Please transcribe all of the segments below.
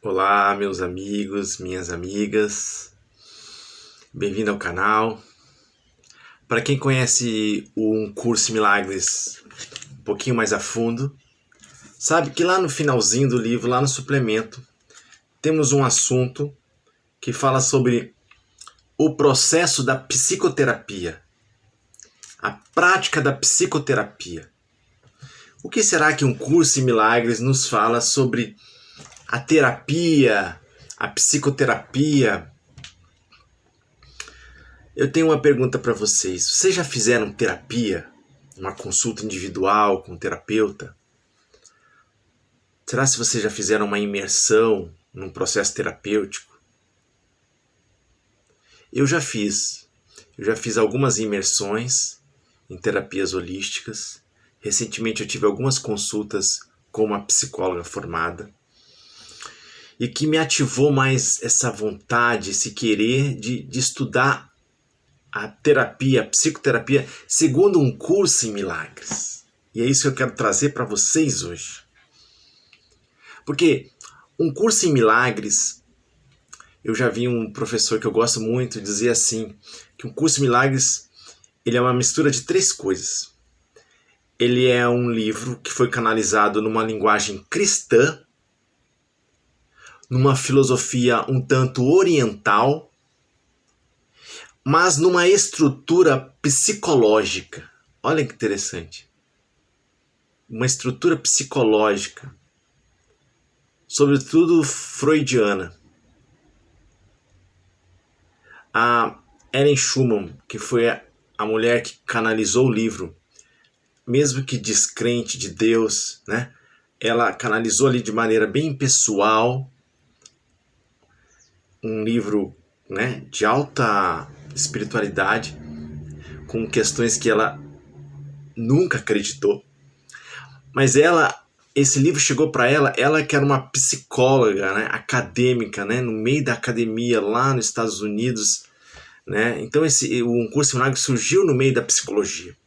Olá, meus amigos, minhas amigas, bem-vindo ao canal. Para quem conhece Um Curso em Milagres um pouquinho mais a fundo, sabe que lá no finalzinho do livro, lá no suplemento, temos um assunto que fala sobre o processo da psicoterapia, a prática da psicoterapia. O que será que Um Curso em Milagres nos fala sobre a terapia, a psicoterapia? Eu tenho uma pergunta para vocês. Vocês já fizeram terapia? Uma consulta individual com um terapeuta? Será se vocês já fizeram uma imersão num processo terapêutico? Eu já fiz. Eu já fiz algumas imersões em terapias holísticas. Recentemente eu tive algumas consultas com uma psicóloga formada. E que me ativou mais essa vontade, esse querer de estudar a terapia, a psicoterapia, segundo Um Curso em Milagres. E é isso que eu quero trazer para vocês hoje. Porque Um Curso em Milagres, eu já vi um professor que eu gosto muito dizer assim, que Um Curso em Milagres, ele é uma mistura de três coisas. Ele é um livro que foi canalizado numa linguagem cristã, numa filosofia um tanto oriental, mas numa estrutura psicológica. Olha que interessante. Uma estrutura psicológica, sobretudo freudiana. A Ellen Schumann, que foi a mulher que canalizou o livro, mesmo que descrente de Deus, né? Ela canalizou ali de maneira bem pessoal, um livro, né, de alta espiritualidade, com questões que ela nunca acreditou. Mas esse livro chegou para ela que era uma psicóloga, né, acadêmica, né, no meio da academia lá nos Estados Unidos, né? Então Um Curso em Milagres surgiu no meio da psicologia,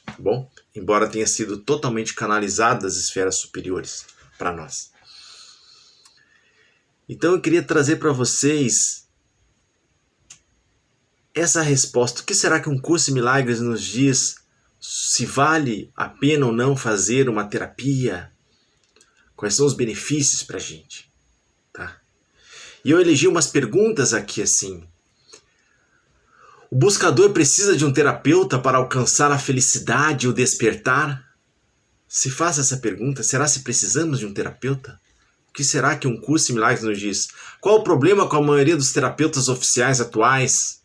tá bom? Embora tenha sido totalmente canalizado das esferas superiores para nós. Então eu queria trazer para vocês essa resposta. O que será que Um Curso em Milagres nos diz? Se vale a pena ou não fazer uma terapia? Quais são os benefícios para a gente? Tá? E eu elegi umas perguntas aqui assim. O buscador precisa de um terapeuta para alcançar a felicidade e o despertar? Se faça essa pergunta, será se precisamos de um terapeuta? O que será que Um Curso em Milagres nos diz? Qual o problema com a maioria dos terapeutas oficiais atuais?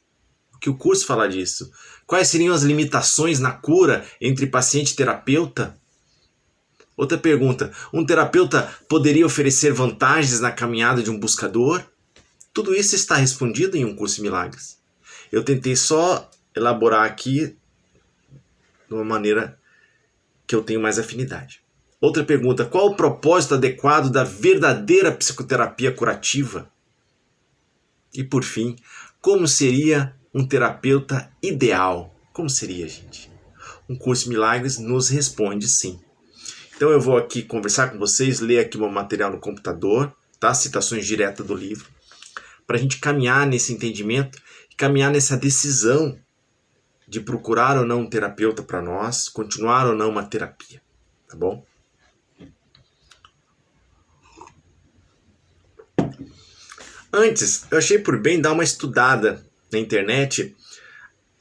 O que o curso fala disso? Quais seriam as limitações na cura entre paciente e terapeuta? Outra pergunta, um terapeuta poderia oferecer vantagens na caminhada de um buscador? Tudo isso está respondido em Um Curso em Milagres. Eu tentei só elaborar aqui de uma maneira que eu tenho mais afinidade. Outra pergunta, qual o propósito adequado da verdadeira psicoterapia curativa? E por fim, como seria um terapeuta ideal? Como seria, gente? Um Curso em Milagres nos responde sim. Então eu vou aqui conversar com vocês, ler aqui meu material no computador, tá? Citações diretas do livro, para a gente caminhar nesse entendimento, caminhar nessa decisão de procurar ou não um terapeuta para nós, continuar ou não uma terapia, tá bom? Antes, eu achei por bem dar uma estudada na internet.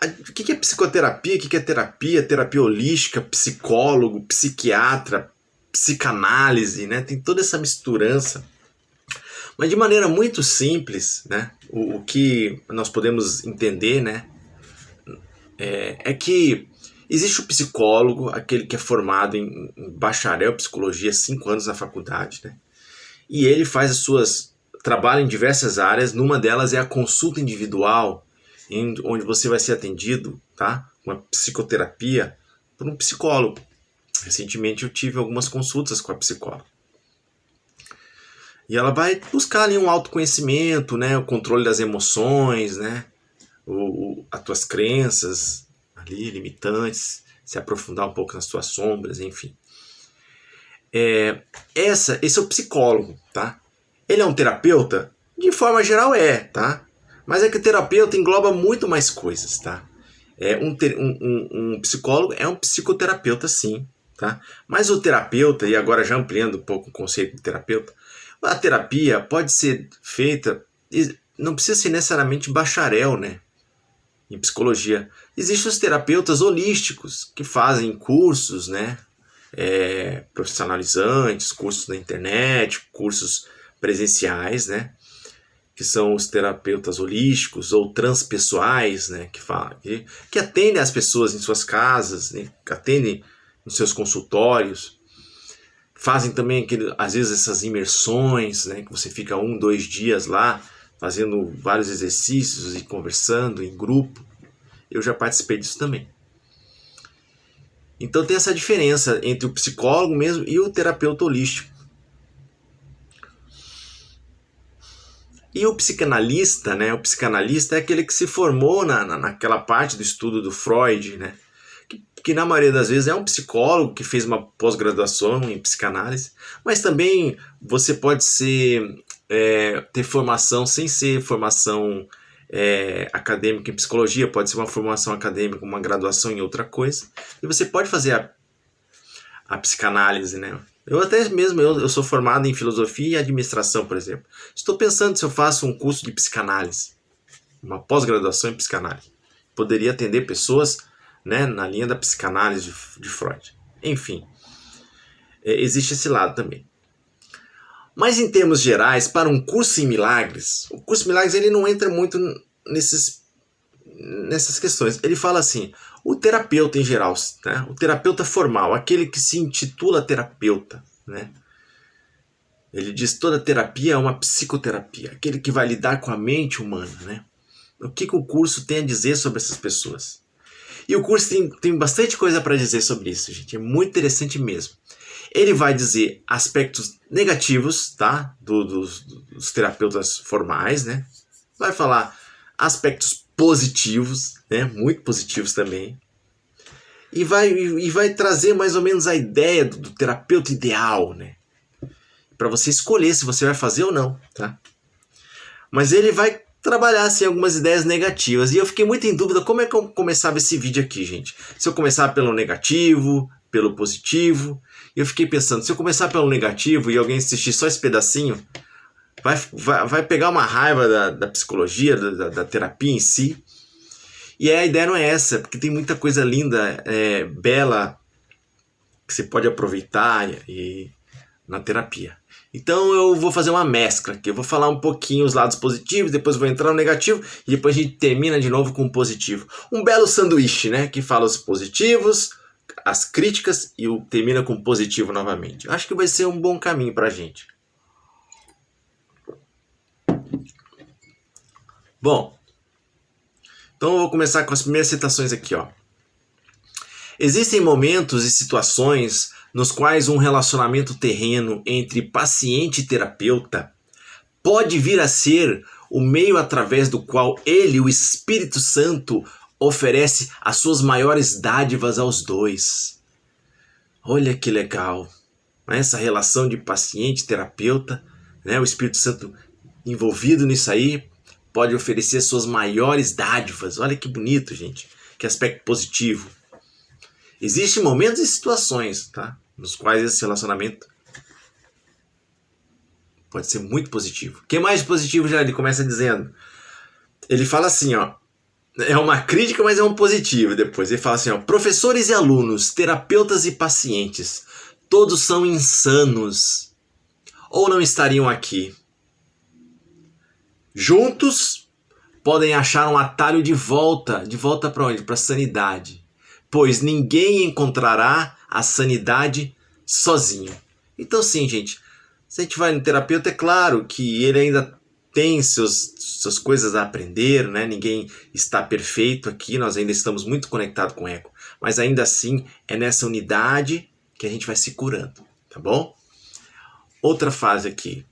O que é psicoterapia? O que é terapia? Terapia holística, psicólogo, psiquiatra, psicanálise, né? Tem toda essa misturança. Mas de maneira muito simples, né? O que nós podemos entender, né? É que existe o psicólogo, aquele que é formado em bacharel em psicologia, 5 anos na faculdade, né? E ele trabalha em diversas áreas, numa delas é a consulta individual, onde você vai ser atendido, tá? Uma psicoterapia por um psicólogo. Recentemente eu tive algumas consultas com a psicóloga. E ela vai buscar ali um autoconhecimento, né? O controle das emoções, né? As tuas crenças ali, limitantes, se aprofundar um pouco nas tuas sombras, enfim. Esse é o psicólogo, tá? Ele é um terapeuta? De forma geral tá? Mas é que o terapeuta engloba muito mais coisas, tá? Um psicólogo é um psicoterapeuta, sim, tá? Mas o terapeuta, e agora já ampliando um pouco o conceito de terapeuta, a terapia pode ser feita, não precisa ser necessariamente bacharel, né? Em psicologia. Existem os terapeutas holísticos que fazem cursos, né? Profissionalizantes, cursos na internet, cursos presenciais, né? Que são os terapeutas holísticos ou transpessoais, né? Que atendem as pessoas em suas casas, né? Que atendem nos seus consultórios. Fazem também, às vezes, essas imersões, né? Que você fica 1, 2 dias lá, fazendo vários exercícios e conversando em grupo. Eu já participei disso também. Então tem essa diferença entre o psicólogo mesmo e o terapeuta holístico. E o psicanalista, né? O psicanalista é aquele que se formou naquela parte do estudo do Freud, né? Que na maioria das vezes é um psicólogo que fez uma pós-graduação em psicanálise, mas também você pode ter formação sem ser formação acadêmica em psicologia, pode ser uma formação acadêmica, uma graduação em outra coisa, e você pode fazer a psicanálise, né? Eu até mesmo, eu sou formado em filosofia e administração, por exemplo. Estou pensando se eu faço um curso de psicanálise, uma pós-graduação em psicanálise. Poderia atender pessoas, né, na linha da psicanálise de Freud. Enfim, existe esse lado também. Mas em termos gerais, para um curso em milagres, o curso em milagres ele não entra muito nessas questões. Ele fala assim, o terapeuta em geral, né? O terapeuta formal, aquele que se intitula terapeuta, né? Ele diz toda terapia é uma psicoterapia, aquele que vai lidar com a mente humana, né? O que o curso tem a dizer sobre essas pessoas? E o curso tem bastante coisa para dizer sobre isso, gente. É muito interessante mesmo. Ele vai dizer aspectos negativos, tá? Dos terapeutas formais, né? Vai falar aspectos positivos, né? Muito positivos também. E vai trazer mais ou menos a ideia do terapeuta ideal, né? Para você escolher se você vai fazer ou não, tá? Mas ele vai trabalhar assim algumas ideias negativas. E eu fiquei muito em dúvida como é que eu começava esse vídeo aqui, gente. Se eu começar pelo negativo, pelo positivo. E eu fiquei pensando, se eu começar pelo negativo e alguém assistir só esse pedacinho, vai pegar uma raiva da psicologia, da terapia em si. E a ideia não é essa, porque tem muita coisa linda, bela, que você pode aproveitar na terapia. Então eu vou fazer uma mescla aqui. Eu vou falar um pouquinho os lados positivos, depois vou entrar no negativo e depois a gente termina de novo com o positivo. Um belo sanduíche, né? Que fala os positivos, as críticas e termina com o positivo novamente. Eu acho que vai ser um bom caminho pra gente. Bom, então eu vou começar com as primeiras citações aqui, ó. Existem momentos e situações nos quais um relacionamento terreno entre paciente e terapeuta pode vir a ser o meio através do qual ele, o Espírito Santo, oferece as suas maiores dádivas aos dois. Olha que legal, essa relação de paciente e terapeuta, né? O Espírito Santo envolvido nisso aí pode oferecer suas maiores dádivas. Olha que bonito, gente, que aspecto positivo. Existem momentos e situações, tá? Nos quais esse relacionamento pode ser muito positivo. O que mais positivo já ele começa dizendo? Ele fala assim, ó. É uma crítica, mas é um positivo depois. Ele fala assim, ó. Professores e alunos, terapeutas e pacientes, todos são insanos. Ou não estariam aqui. Juntos, podem achar um atalho de volta. De volta para onde? Para a sanidade. Pois ninguém encontrará a sanidade sozinho. Então sim, gente, se a gente vai no terapeuta, é claro que ele ainda tem suas coisas a aprender, né? Ninguém está perfeito aqui, nós ainda estamos muito conectados com o ego. Mas ainda assim, é nessa unidade que a gente vai se curando, tá bom? Outra fase aqui.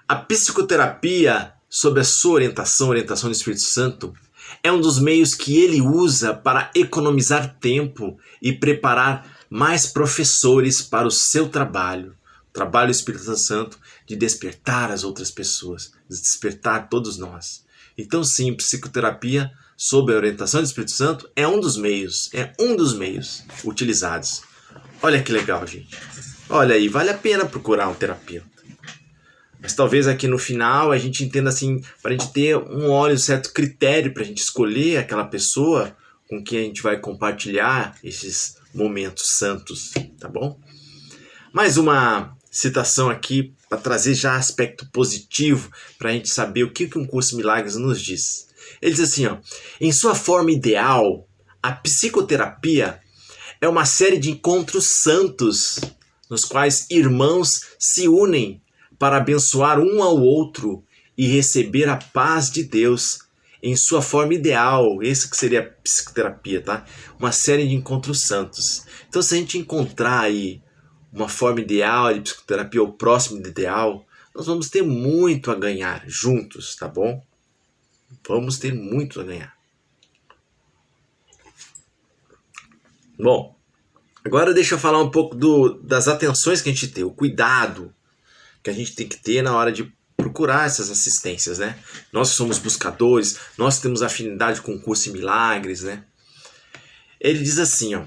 A psicoterapia, sob a sua orientação do Espírito Santo, é um dos meios que ele usa para economizar tempo e preparar mais professores para o seu trabalho. trabalho do Espírito Santo de despertar as outras pessoas, de despertar todos nós. Então sim, psicoterapia sob a orientação do Espírito Santo é um dos meios utilizados. Olha que legal, gente. Olha aí, vale a pena procurar um terapeuta. Mas talvez aqui no final a gente entenda assim, para a gente ter um certo critério para a gente escolher aquela pessoa com quem a gente vai compartilhar esses momentos santos, tá bom? Mais uma citação aqui para trazer já aspecto positivo para a gente saber o que um curso de milagres nos diz. Ele diz assim, ó, em sua forma ideal, a psicoterapia é uma série de encontros santos nos quais irmãos se unem para abençoar um ao outro e receber a paz de Deus em sua forma ideal. Esse que seria a psicoterapia, tá? Uma série de encontros santos. Então, se a gente encontrar aí uma forma ideal de psicoterapia ou próximo do ideal, nós vamos ter muito a ganhar juntos, tá bom? Vamos ter muito a ganhar. Bom, agora deixa eu falar um pouco das atenções que a gente tem, o cuidado que a gente tem que ter na hora de procurar essas assistências, né? Nós somos buscadores, nós temos afinidade com o curso em milagres, né? Ele diz assim, ó,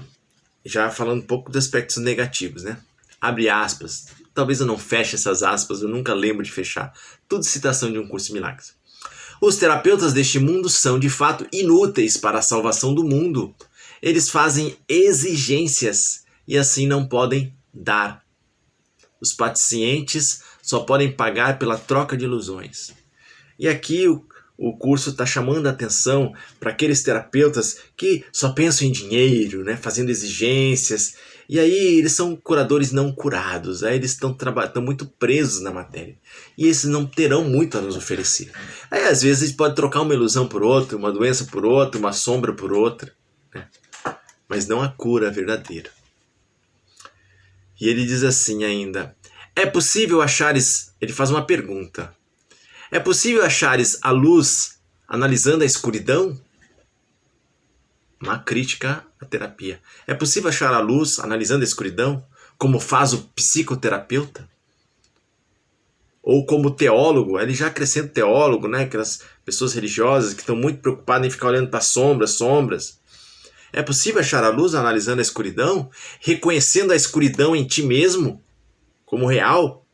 já falando um pouco dos aspectos negativos, né? Abre aspas, talvez eu não feche essas aspas, eu nunca lembro de fechar. Tudo citação de um curso em milagres. Os terapeutas deste mundo são, de fato, inúteis para a salvação do mundo. Eles fazem exigências e assim não podem dar. Os pacientes só podem pagar pela troca de ilusões. E aqui o curso está chamando a atenção para aqueles terapeutas que só pensam em dinheiro, né, fazendo exigências. E aí eles são curadores não curados, aí eles estão muito presos na matéria. E esses não terão muito a nos oferecer. Aí às vezes a gente pode trocar uma ilusão por outra, uma doença por outra, uma sombra por outra, né? Mas não a cura verdadeira. E ele diz assim ainda, é possível achares, ele faz uma pergunta, é possível achares a luz analisando a escuridão? Uma crítica à terapia. É possível achar a luz analisando a escuridão, como faz o psicoterapeuta? Ou como teólogo, ele já acrescenta teólogo, né? Aquelas pessoas religiosas que estão muito preocupadas em ficar olhando para sombras. É possível achar a luz analisando a escuridão, reconhecendo a escuridão em ti mesmo como real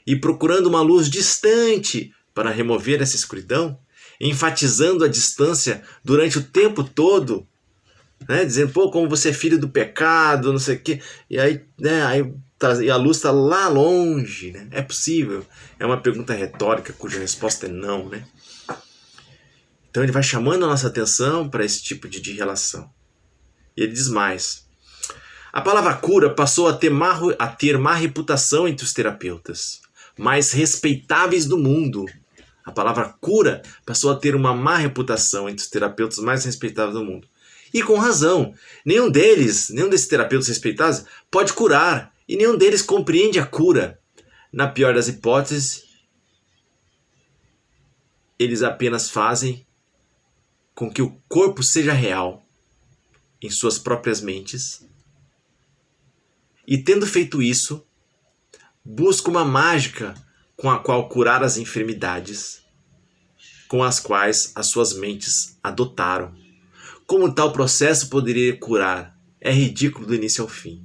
e procurando uma luz distante para remover essa escuridão, enfatizando a distância durante o tempo todo, né? Dizendo, pô, como você é filho do pecado, não sei o quê, e aí, né, e a luz está lá longe, né? É possível? É uma pergunta retórica cuja resposta é não, né? Então ele vai chamando a nossa atenção para esse tipo de relação. E ele diz mais. A palavra cura passou a ter má reputação entre os terapeutas, mais respeitáveis do mundo. A palavra cura passou a ter uma má reputação entre os terapeutas mais respeitáveis do mundo. E com razão. Nenhum desses terapeutas respeitados pode curar. E nenhum deles compreende a cura. Na pior das hipóteses, eles apenas fazem com que o corpo seja real em suas próprias mentes. E tendo feito isso, busca uma mágica com a qual curar as enfermidades com as quais as suas mentes adotaram. Como tal processo poderia curar? É ridículo do início ao fim.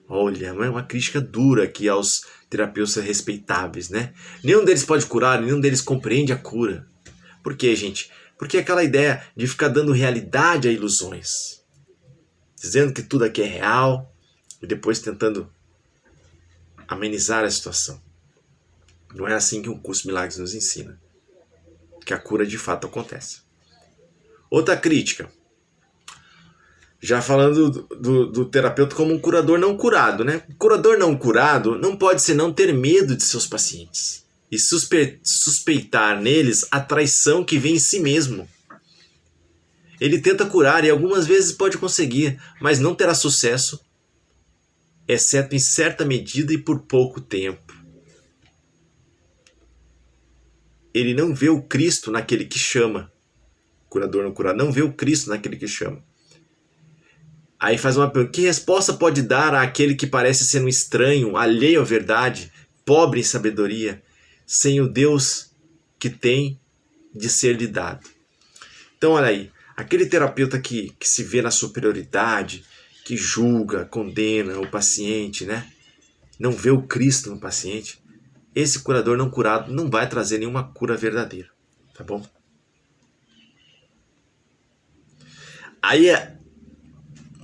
Olha, é uma crítica dura aqui aos terapeutas respeitáveis, né? Nenhum deles pode curar, nenhum deles compreende a cura. Por quê, gente? Porque é aquela ideia de ficar dando realidade a ilusões. Dizendo que tudo aqui é real e depois tentando amenizar a situação. Não é assim que um curso de milagres nos ensina. Que a cura de fato acontece. Outra crítica. Já falando do terapeuta como um curador não curado, né? O curador não curado não pode senão ter medo de seus pacientes e suspeitar neles a traição que vem em si mesmo. Ele tenta curar e algumas vezes pode conseguir, mas não terá sucesso, exceto em certa medida e por pouco tempo. Ele não vê o Cristo naquele que chama. O curador não curado não vê o Cristo naquele que chama. Aí faz uma pergunta, que resposta pode dar àquele que parece ser um estranho, alheio à verdade, pobre em sabedoria, sem o Deus que tem de ser lhe dado. Então, olha aí, aquele terapeuta que se vê na superioridade, que julga, condena o paciente, né? Não vê o Cristo no paciente, esse curador não curado não vai trazer nenhuma cura verdadeira, tá bom? Aí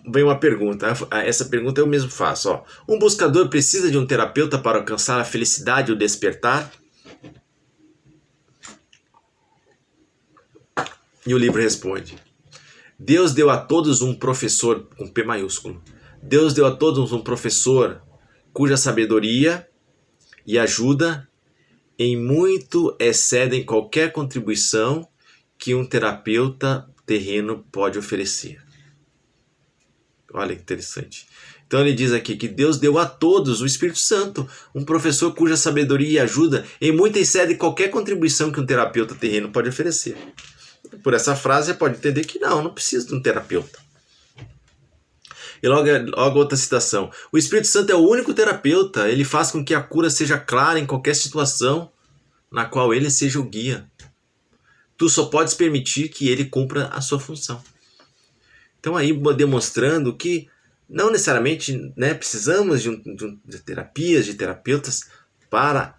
vem uma pergunta, essa pergunta eu mesmo faço, ó. Um buscador precisa de um terapeuta para alcançar a felicidade ou despertar? E o livro responde: Deus deu a todos um professor, com P maiúsculo. Deus deu a todos um professor cuja sabedoria e ajuda em muito excedem qualquer contribuição que um terapeuta terreno pode oferecer. Olha que interessante. Então ele diz aqui que Deus deu a todos o Espírito Santo, um professor cuja sabedoria e ajuda em muito excede qualquer contribuição que um terapeuta terreno pode oferecer. Por essa frase você pode entender que não precisa de um terapeuta. E logo outra citação. O Espírito Santo é o único terapeuta, ele faz com que a cura seja clara em qualquer situação na qual ele seja o guia. Tu só podes permitir que ele cumpra a sua função. Então aí demonstrando que não necessariamente, né, precisamos de terapias, de terapeutas para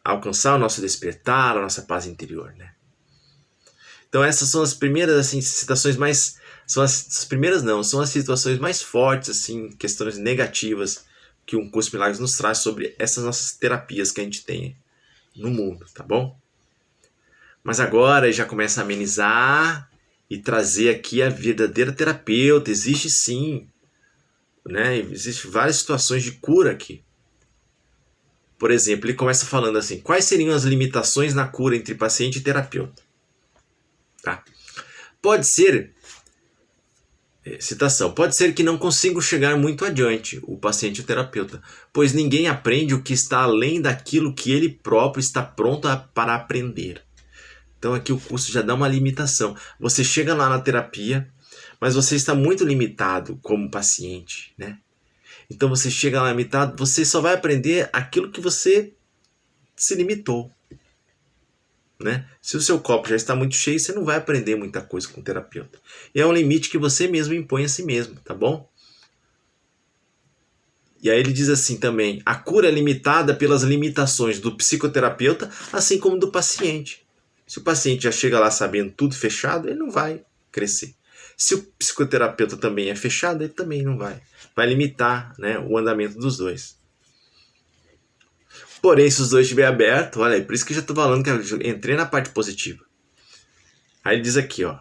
alcançar o nosso despertar, a nossa paz interior, né? Então essas são as primeiras assim, citações mais... São as primeiras não, são as situações mais fortes, assim, questões negativas que um Curso de Milagres nos traz sobre essas nossas terapias que a gente tem no mundo, tá bom? Mas agora ele já começa a amenizar e trazer aqui a verdadeira terapeuta. Existe sim, né? Existem várias situações de cura aqui. Por exemplo, ele começa falando assim: quais seriam as limitações na cura entre paciente e terapeuta? Tá? Pode ser, citação, pode ser que não consiga chegar muito adiante, o paciente e o terapeuta, pois ninguém aprende o que está além daquilo que ele próprio está pronto para aprender. Então aqui o curso já dá uma limitação. Você chega lá na terapia, mas você está muito limitado como paciente, né? Então você chega lá limitado, você só vai aprender aquilo que você se limitou, né? Se o seu copo já está muito cheio, você não vai aprender muita coisa com o terapeuta. E é um limite que você mesmo impõe a si mesmo, tá bom? E aí ele diz assim também: a cura é limitada pelas limitações do psicoterapeuta, assim como do paciente. Se o paciente já chega lá sabendo tudo fechado, ele não vai crescer. Se o psicoterapeuta também é fechado, ele também não vai. Vai limitar, né, o andamento dos dois. Porém, se os dois estiverem abertos, olha aí, por isso que eu já estou falando que eu entrei na parte positiva. Aí ele diz aqui, ó: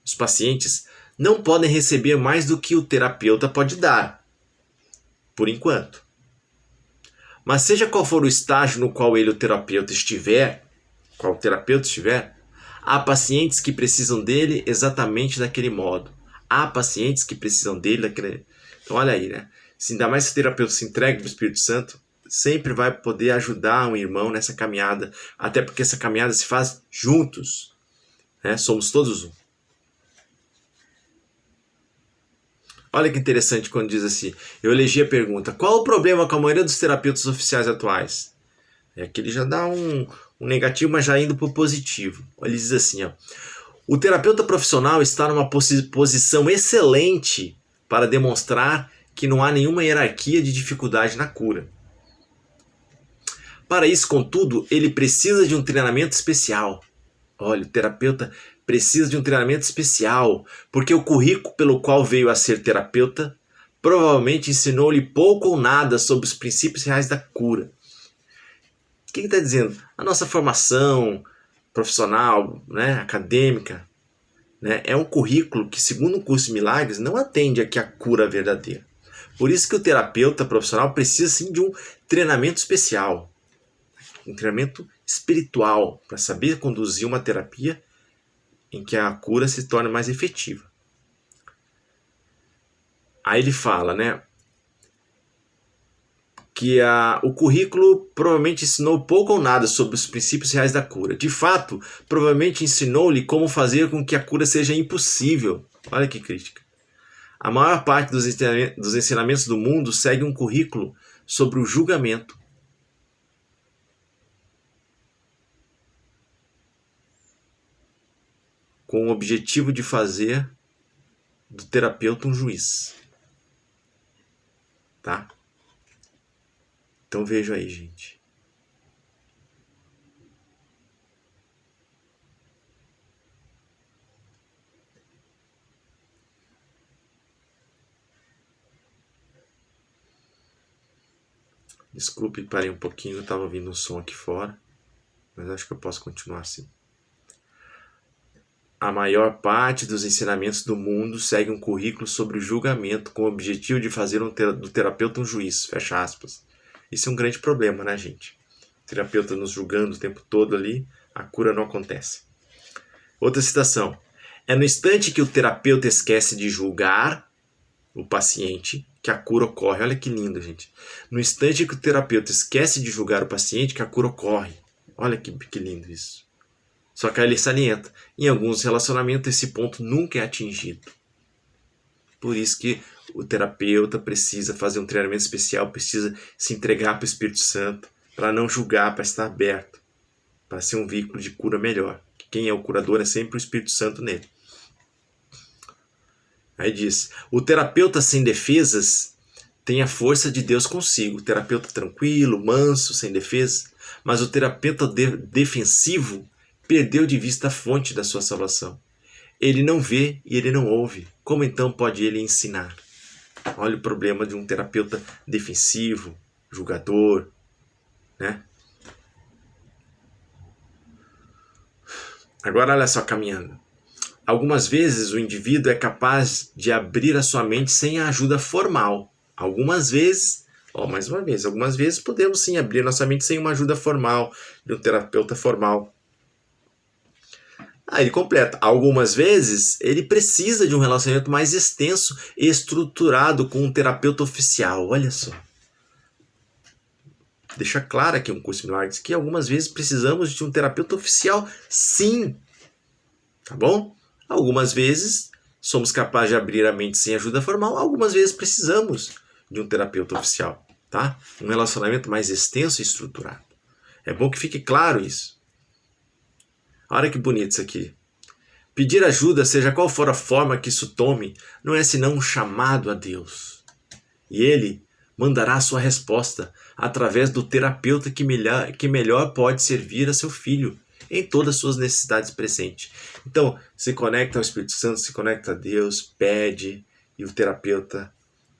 os pacientes, não podem receber mais do que o terapeuta pode dar, por enquanto. Mas seja qual for o estágio no qual o terapeuta estiver, há pacientes que precisam dele exatamente daquele modo. Há pacientes que precisam dele daquele... Então olha aí, né? Se ainda mais se o terapeuta se entrega para o Espírito Santo, sempre vai poder ajudar um irmão nessa caminhada, até porque essa caminhada se faz juntos, né? Somos todos um. Olha que interessante quando diz assim: eu elegi a pergunta, qual o problema com a maioria dos terapeutas oficiais atuais? Aqui ele já dá um negativo, mas já indo para o positivo. Ele diz assim, ó: o terapeuta profissional está numa posição excelente para demonstrar que não há nenhuma hierarquia de dificuldade na cura. Para isso, contudo, ele precisa de um treinamento especial. Olha, o terapeuta precisa de um treinamento especial, porque o currículo pelo qual veio a ser terapeuta provavelmente ensinou-lhe pouco ou nada sobre os princípios reais da cura. O que ele está dizendo? A nossa formação profissional, né, acadêmica, né, é um currículo que, segundo o Curso de Milagres, não atende aqui a cura verdadeira. Por isso que o terapeuta profissional precisa sim de um treinamento especial, um treinamento espiritual, para saber conduzir uma terapia em que a cura se torne mais efetiva. Aí ele fala, né, que o currículo provavelmente ensinou pouco ou nada sobre os princípios reais da cura. De fato, provavelmente ensinou-lhe como fazer com que a cura seja impossível. Olha que crítica. A maior parte dos ensinamentos do mundo segue um currículo sobre o julgamento. Com o objetivo de fazer do terapeuta um juiz. Tá? Então veja aí, gente. Desculpe, parei um pouquinho, eu estava ouvindo um som aqui fora, mas acho que eu posso continuar assim. A maior parte dos ensinamentos do mundo segue um currículo sobre o julgamento com o objetivo de fazer do terapeuta um juiz, fecha aspas. Isso é um grande problema, né, gente? O terapeuta nos julgando o tempo todo ali, a cura não acontece. Outra citação. É no instante que o terapeuta esquece de julgar o paciente que a cura ocorre. Olha que lindo, gente. No instante que o terapeuta esquece de julgar o paciente que a cura ocorre. Olha que lindo isso. Só que aí ele salienta. Em alguns relacionamentos esse ponto nunca é atingido. Por isso que o terapeuta precisa fazer um treinamento especial, precisa se entregar para o Espírito Santo, para não julgar, para estar aberto, para ser um veículo de cura melhor. Quem é o curador é sempre o Espírito Santo nele. Aí diz, o terapeuta sem defesas tem a força de Deus consigo. O terapeuta tranquilo, manso, sem defesa. Mas o terapeuta defensivo perdeu de vista a fonte da sua salvação. Ele não vê e ele não ouve. Como então pode ele ensinar? Olha o problema de um terapeuta defensivo, julgador, né? Agora olha só, caminhando. Algumas vezes o indivíduo é capaz de abrir a sua mente sem a ajuda formal. Algumas vezes, mais uma vez, algumas vezes podemos sim abrir nossa mente sem uma ajuda formal, de um terapeuta formal. Aí ele completa. Algumas vezes ele precisa de um relacionamento mais extenso e estruturado com um terapeuta oficial. Olha só. Deixa claro aqui um curso Milagres que algumas vezes precisamos de um terapeuta oficial, sim. Tá bom? Algumas vezes somos capazes de abrir a mente sem ajuda formal, algumas vezes precisamos de um terapeuta oficial, tá? Um relacionamento mais extenso e estruturado. É bom que fique claro isso. Olha que bonito isso aqui. Pedir ajuda, seja qual for a forma que isso tome, não é senão um chamado a Deus. E Ele mandará a sua resposta através do terapeuta que melhor pode servir a seu filho em todas as suas necessidades presentes. Então, se conecta ao Espírito Santo, se conecta a Deus, pede, e o terapeuta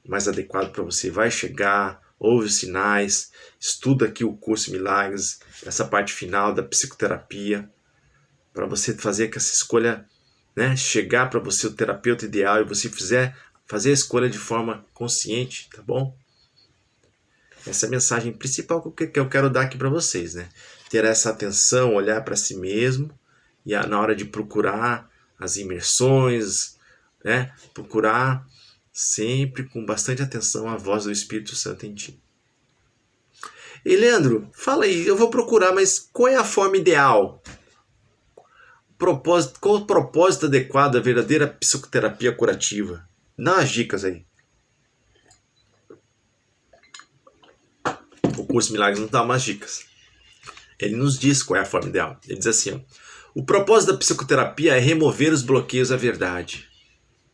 mais adequado para você vai chegar, ouve os sinais, estuda aqui o curso Milagres, essa parte final da psicoterapia, para você fazer que essa escolha, né, chegar para você o terapeuta ideal e você fazer a escolha de forma consciente, tá bom? Essa é a mensagem principal que eu quero dar aqui para vocês, né? Ter essa atenção, olhar para si mesmo e na hora de procurar as imersões, né? Procurar sempre com bastante atenção a voz do Espírito Santo em ti. E Leandro, fala aí, eu vou procurar, mas qual é a forma ideal? Qual o propósito adequado da verdadeira psicoterapia curativa? Dá umas dicas aí. O curso Milagres não dá umas dicas. Ele nos diz qual é a forma ideal. Ele diz assim, ó, o propósito da psicoterapia é remover os bloqueios à verdade.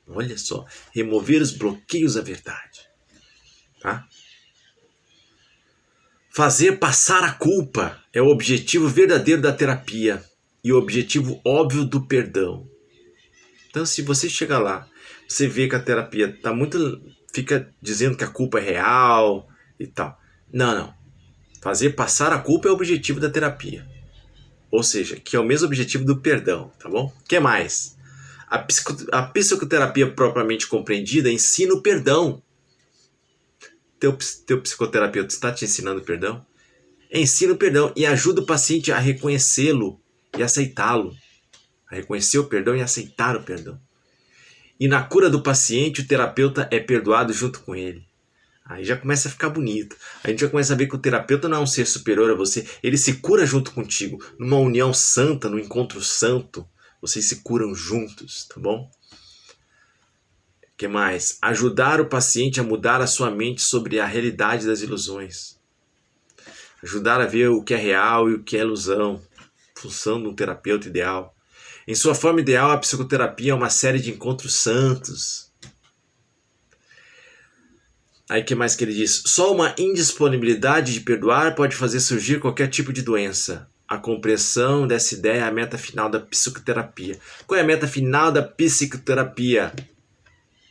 Olha só, remover os bloqueios à verdade. Tá? Fazer passar a culpa é o objetivo verdadeiro da terapia e o objetivo óbvio do perdão. Então, se você chegar lá, você vê que a terapia fica dizendo que a culpa é real e tal. Não. Fazer passar a culpa é o objetivo da terapia. Ou seja, que é o mesmo objetivo do perdão, tá bom? O que mais? A psicoterapia propriamente compreendida ensina o perdão. Teu psicoterapeuta está te ensinando perdão? Ensina o perdão e ajuda o paciente a reconhecê-lo e aceitá-lo. A reconhecer o perdão e aceitar o perdão. E na cura do paciente, o terapeuta é perdoado junto com ele. Aí já começa a ficar bonito. A gente já começa a ver que o terapeuta não é um ser superior a você. Ele se cura junto contigo. Numa união santa, num encontro santo. Vocês se curam juntos, tá bom? Que mais? Ajudar o paciente a mudar a sua mente sobre a realidade das ilusões. Ajudar a ver o que é real e o que é ilusão. Função de um terapeuta ideal. Em sua forma ideal, a psicoterapia é uma série de encontros santos. Aí que mais que ele diz? Só uma indisponibilidade de perdoar pode fazer surgir qualquer tipo de doença. A compreensão dessa ideia é a meta final da psicoterapia. Qual é a meta final da psicoterapia?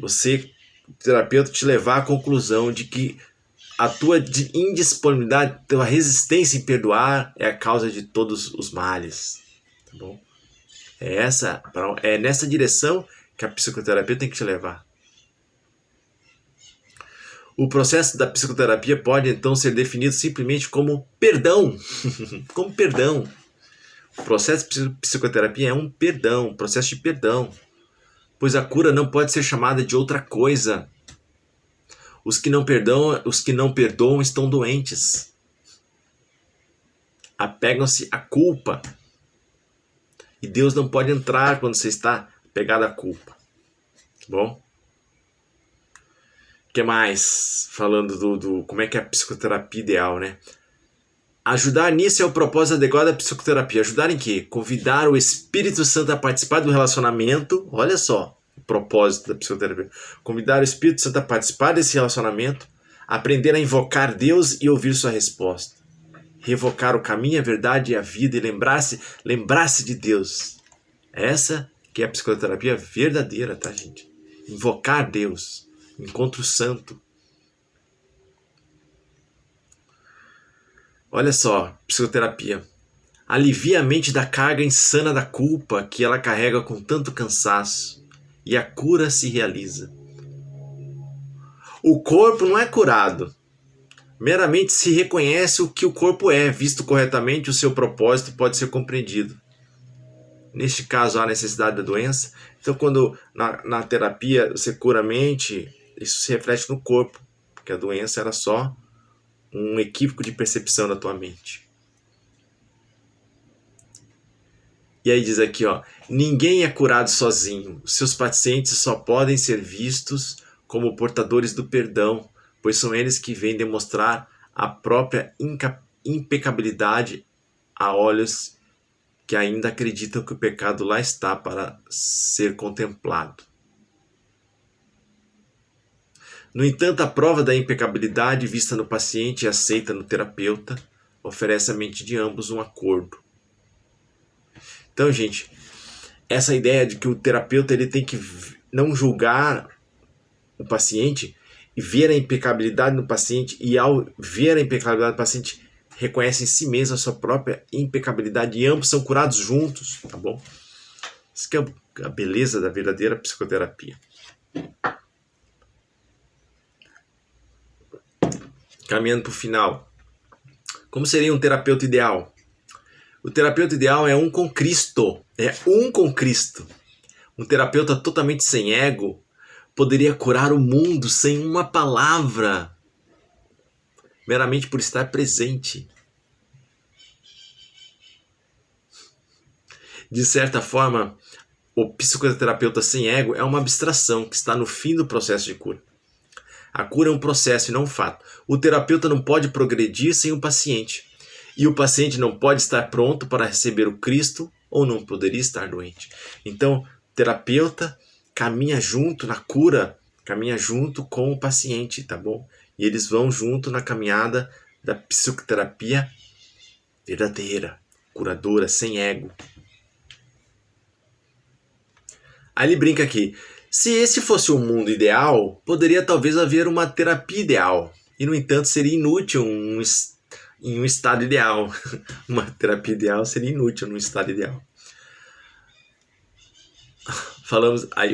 Você, terapeuta, te levar à conclusão de que a tua indisponibilidade, a tua resistência em perdoar é a causa de todos os males. Tá bom? É nessa direção que a psicoterapia tem que te levar. O processo da psicoterapia pode então ser definido simplesmente como perdão. Como perdão. O processo de psicoterapia é um perdão, um processo de perdão. Pois a cura não pode ser chamada de outra coisa. Os que não perdoam estão doentes. Apegam-se à culpa. E Deus não pode entrar quando você está pegado à culpa. Tá bom? O que mais? Falando do como é que é a psicoterapia ideal, né? Ajudar nisso é o propósito adequado da psicoterapia. Ajudar em quê? Convidar o Espírito Santo a participar do relacionamento. Olha só o propósito da psicoterapia. Convidar o Espírito Santo a participar desse relacionamento. Aprender a invocar Deus e ouvir sua resposta. Revocar o caminho, a verdade e a vida e lembrar-se de Deus. Essa que é a psicoterapia verdadeira, tá, gente? Invocar Deus. Encontro santo. Olha só, psicoterapia. Alivia a mente da carga insana da culpa que ela carrega com tanto cansaço. E a cura se realiza. O corpo não é curado. Meramente se reconhece o que o corpo é. Visto corretamente, o seu propósito pode ser compreendido. Neste caso, há necessidade da doença. Então, quando na terapia você cura a mente, isso se reflete no corpo. Porque a doença era só um equívoco de percepção da tua mente. E aí diz aqui, ó, ninguém é curado sozinho. Seus pacientes só podem ser vistos como portadores do perdão, pois são eles que vêm demonstrar a própria impecabilidade a olhos que ainda acreditam que o pecado lá está para ser contemplado. No entanto, a prova da impecabilidade vista no paciente e aceita no terapeuta oferece à mente de ambos um acordo. Então, gente, essa ideia de que o terapeuta ele tem que não julgar o paciente e ver a impecabilidade no paciente, e ao ver a impecabilidade do paciente, reconhece em si mesmo a sua própria impecabilidade e ambos são curados juntos, tá bom? Isso que é a beleza da verdadeira psicoterapia. Caminhando para o final. Como seria um terapeuta ideal? O terapeuta ideal é um com Cristo. É um com Cristo. Um terapeuta totalmente sem ego poderia curar o mundo sem uma palavra, meramente por estar presente. De certa forma, o psicoterapeuta sem ego é uma abstração que está no fim do processo de cura. A cura é um processo e não um fato. O terapeuta não pode progredir sem o paciente. E o paciente não pode estar pronto para receber o Cristo ou não poderia estar doente. Então, o terapeuta caminha junto na cura, caminha junto com o paciente, tá bom? E eles vão junto na caminhada da psicoterapia verdadeira, curadora, sem ego. Aí ele brinca aqui. Se esse fosse o mundo ideal, poderia talvez haver uma terapia ideal. E, no entanto, seria inútil em um estado ideal. Uma terapia ideal seria inútil num estado ideal.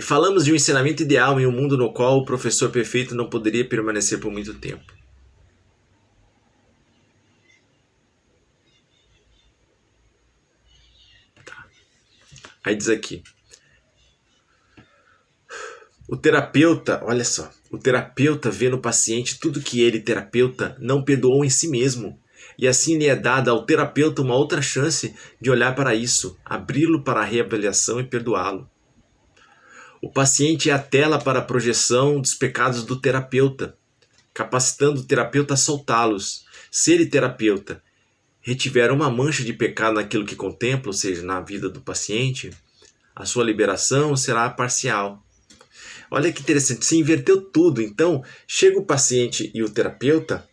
Falamos de um ensinamento ideal em um mundo no qual o professor perfeito não poderia permanecer por muito tempo. Tá. Aí diz aqui. O terapeuta, olha só, o terapeuta vê no paciente tudo que ele, terapeuta, não perdoou em si mesmo. E assim lhe é dada ao terapeuta uma outra chance de olhar para isso, abri-lo para a reavaliação e perdoá-lo. O paciente é a tela para a projeção dos pecados do terapeuta, capacitando o terapeuta a soltá-los. Se ele, terapeuta, retiver uma mancha de pecado naquilo que contempla, ou seja, na vida do paciente, a sua liberação será parcial. Olha que interessante, se inverteu tudo. Então, chega o paciente e o terapeuta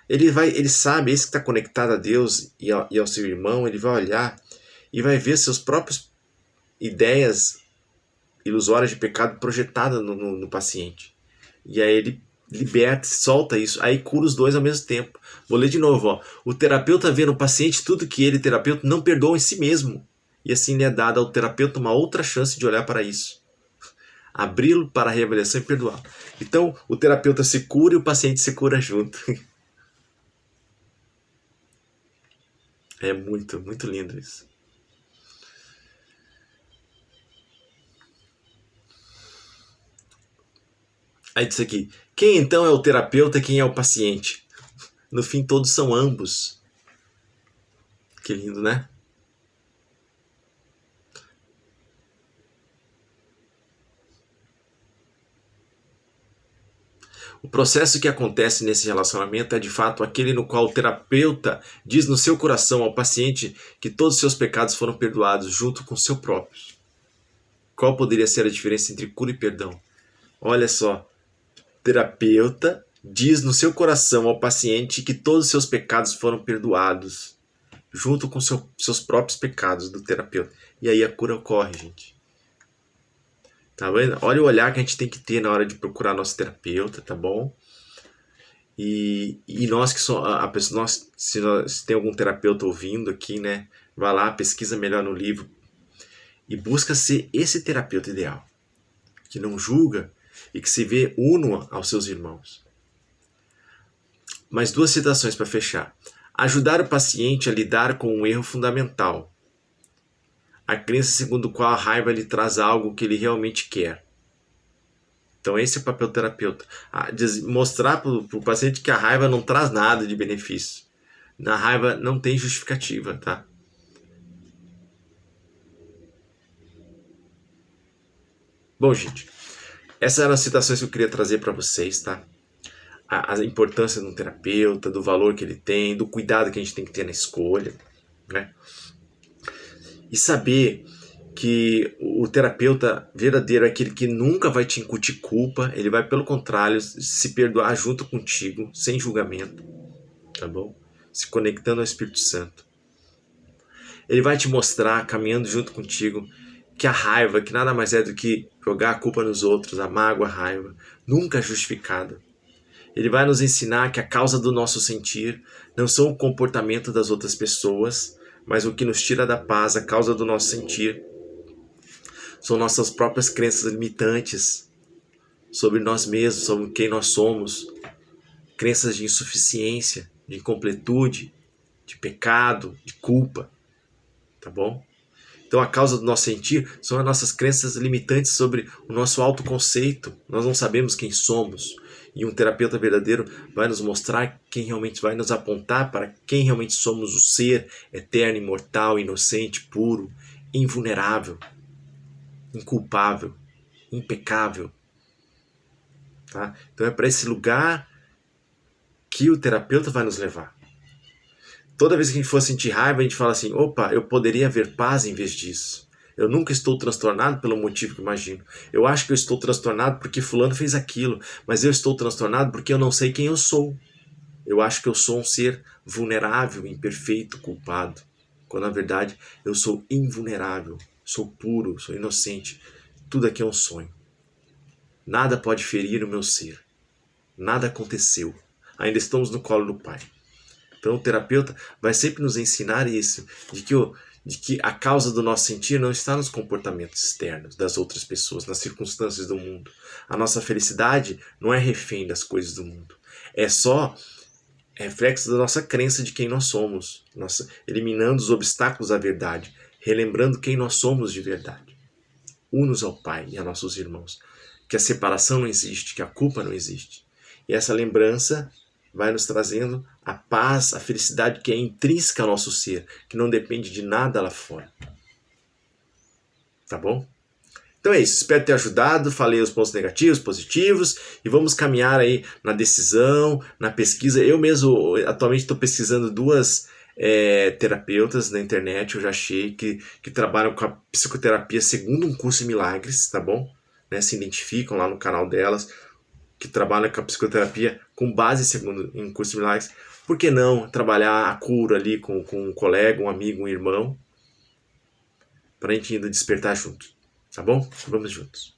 ele sabe, esse que está conectado a Deus e ao seu irmão, ele vai olhar e vai ver seus próprios ideias ilusórias de pecado projetadas no paciente. E aí ele liberta, solta isso, aí cura os dois ao mesmo tempo. Vou ler de novo, ó. O terapeuta vê no paciente tudo que ele, terapeuta, não perdoa em si mesmo. E assim lhe é dada ao terapeuta uma outra chance de olhar para isso. Abri-lo para a reavaliação e perdoá-lo. Então, o terapeuta se cura e o paciente se cura junto. É muito, muito lindo isso. Aí diz aqui, quem então é o terapeuta e quem é o paciente? No fim, todos são ambos. Que lindo, né? O processo que acontece nesse relacionamento é de fato aquele no qual o terapeuta diz no seu coração ao paciente que todos os seus pecados foram perdoados junto com o seu próprio. Qual poderia ser a diferença entre cura e perdão? Olha só, o terapeuta diz no seu coração ao paciente que todos os seus pecados foram perdoados junto com seus próprios pecados do terapeuta. E aí a cura ocorre, gente. Tá vendo? Olha o olhar que a gente tem que ter na hora de procurar nosso terapeuta, tá bom? E nós que somos a pessoa, se tem algum terapeuta ouvindo aqui, né? Vai lá, pesquisa melhor no livro e busca ser esse terapeuta ideal, que não julga e que se vê uno aos seus irmãos. Mais duas citações para fechar. Ajudar o paciente a lidar com um erro fundamental. A crença segundo a qual a raiva lhe traz algo que ele realmente quer. Então esse é o papel do terapeuta. Mostrar para o paciente que a raiva não traz nada de benefício. Na raiva não tem justificativa, tá? Bom, gente, essas eram as citações que eu queria trazer para vocês, tá? A importância de um terapeuta, do valor que ele tem, do cuidado que a gente tem que ter na escolha, né? E saber que o terapeuta verdadeiro é aquele que nunca vai te incutir culpa, ele vai, pelo contrário, se perdoar junto contigo, sem julgamento, tá bom? Se conectando ao Espírito Santo. Ele vai te mostrar, caminhando junto contigo, que a raiva, que nada mais é do que jogar a culpa nos outros, a mágoa, a raiva, nunca é justificada. Ele vai nos ensinar que a causa do nosso sentir não são o comportamento das outras pessoas, mas o que nos tira da paz, a causa do nosso sentir, são nossas próprias crenças limitantes sobre nós mesmos, sobre quem nós somos, crenças de insuficiência, de incompletude, de pecado, de culpa, tá bom? Então a causa do nosso sentir são as nossas crenças limitantes sobre o nosso autoconceito. Nós não sabemos quem somos. E um terapeuta verdadeiro vai nos mostrar quem realmente, vai nos apontar para quem realmente somos, o ser eterno, imortal, inocente, puro, invulnerável, inculpável, impecável. Tá? Então é para esse lugar que o terapeuta vai nos levar. Toda vez que a gente for sentir raiva, a gente fala assim, opa, eu poderia haver paz em vez disso. Eu nunca estou transtornado pelo motivo que imagino. Eu acho que eu estou transtornado porque fulano fez aquilo, mas eu estou transtornado porque eu não sei quem eu sou. Eu acho que eu sou um ser vulnerável, imperfeito, culpado. Quando na verdade eu sou invulnerável, sou puro, sou inocente. Tudo aqui é um sonho. Nada pode ferir o meu ser. Nada aconteceu. Ainda estamos no colo do Pai. Então o terapeuta vai sempre nos ensinar isso, de que a causa do nosso sentir não está nos comportamentos externos das outras pessoas, nas circunstâncias do mundo. A nossa felicidade não é refém das coisas do mundo. É só reflexo da nossa crença de quem nós somos, eliminando os obstáculos à verdade, relembrando quem nós somos de verdade. Unos ao Pai e a nossos irmãos. Que a separação não existe, que a culpa não existe. E essa lembrança vai nos trazendo a paz, a felicidade que é intrínseca ao nosso ser, que não depende de nada lá fora. Tá bom? Então é isso, espero ter ajudado, falei os pontos negativos, positivos, e vamos caminhar aí na decisão, na pesquisa. Eu mesmo atualmente estou pesquisando duas terapeutas na internet, eu já achei, que trabalham com a psicoterapia segundo um curso em milagres, tá bom? Né, se identificam lá no canal delas, que trabalham com a psicoterapia com base segundo em curso de milagres. Por que não trabalhar a cura ali com um colega, um amigo, um irmão, para a gente ainda despertar juntos, tá bom? Vamos juntos.